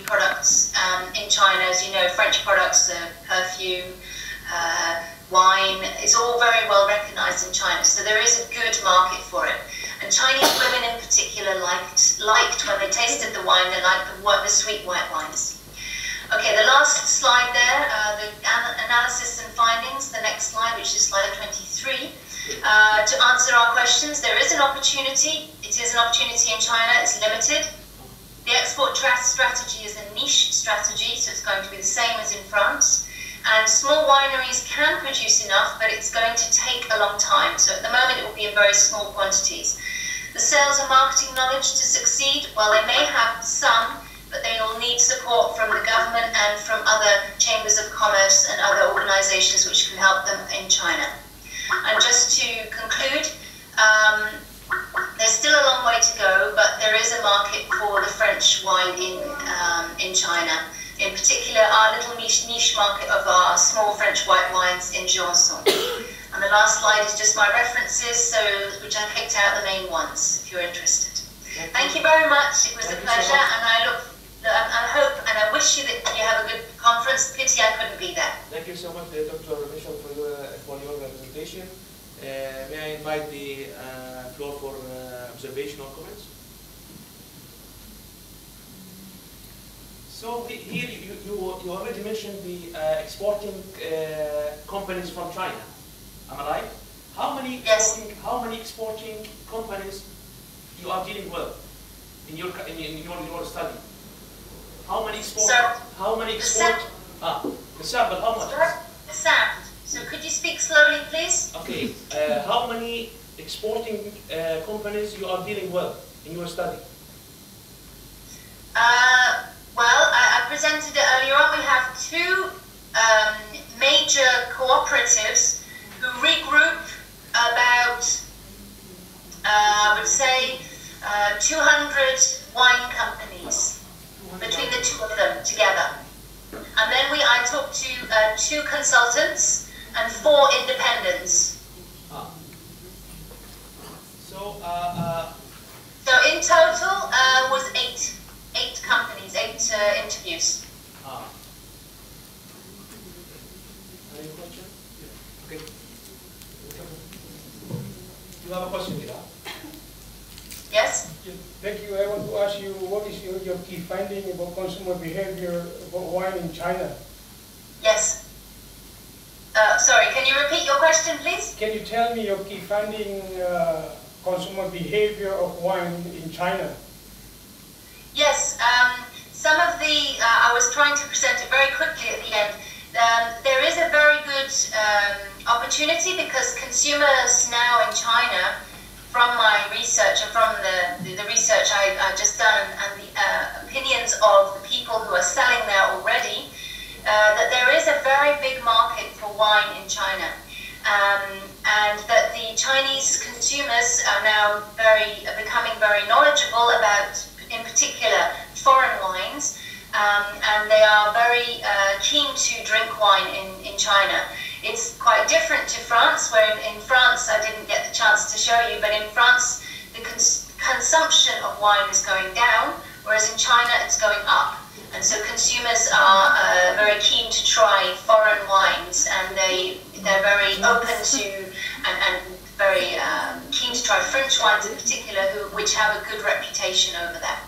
products in China. As you know, French products, perfume, wine, is all very well recognized in China. So there is a good market for it. And Chinese women in particular liked when they tasted the wine, they liked the sweet white wines. Okay, the last slide there, the analysis and findings, the next slide, which is slide 23. To answer our questions, there is an opportunity. It is an opportunity in China, it's limited. The export strategy is a niche strategy, so it's going to be the same as in France. And small wineries can produce enough, but it's going to take a long time. So at the moment, it will be in very small quantities. The sales and marketing knowledge to succeed, well, they may have some, but they will need support from the government and from other chambers of commerce and other organizations which can help them in China. And just to conclude, there's still a long way to go, but there is a market for the French wine in China. In particular, our little niche market of our small French white wines in Juanson. And the last slide is just my references, which I picked out the main ones, if you're interested. Thank you very much. It was a pleasure, and I hope and I wish you that you have a good conference. Pity I couldn't be there. Thank you so much, Dr. Michele, for your presentation. May I invite the floor for observational comments? So here you already mentioned the exporting companies from China. Am I right? How many exporting companies you are dealing with in your study? How many export? The sample. How much? The sound. So could you speak slowly, please? Okay. How many exporting companies you are dealing with in your study? Well, I presented it earlier on. We have two major cooperatives who regroup about, I would say, 200 wine companies between the two of them together. And then I talked to 2 consultants and 4 independents. So in total was 8 companies, 8 interviews. Any question? Okay. You have a question, Gita? Yes? Thank you. I want to ask you, what is your key finding about consumer behavior about wine in China? Yes. Sorry, can you repeat your question, please? Can you tell me your key finding consumer behavior of wine in China? Yes. Some of the, I was trying to present it very quickly at the end. There is a very good opportunity because consumers now in China, from my research and from the research I've just done and the opinions of the people who are selling there already, that there is a very big market for wine in China. And that the Chinese consumers are now becoming very knowledgeable about, in particular, foreign wines, and they are very keen to drink wine in China. It's quite different to France, where in France, I didn't get the chance to show you, but in France, the consumption of wine is going down, whereas in China, it's going up. And so consumers are very keen to try foreign wines, and they're very open to and very keen to try French wines in particular, which have a good reputation over there.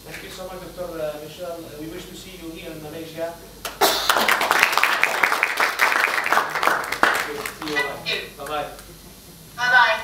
Thank you so much, Dr. Michele. We wish to see you here in Malaysia. Thank you. Bye-bye. Bye-bye.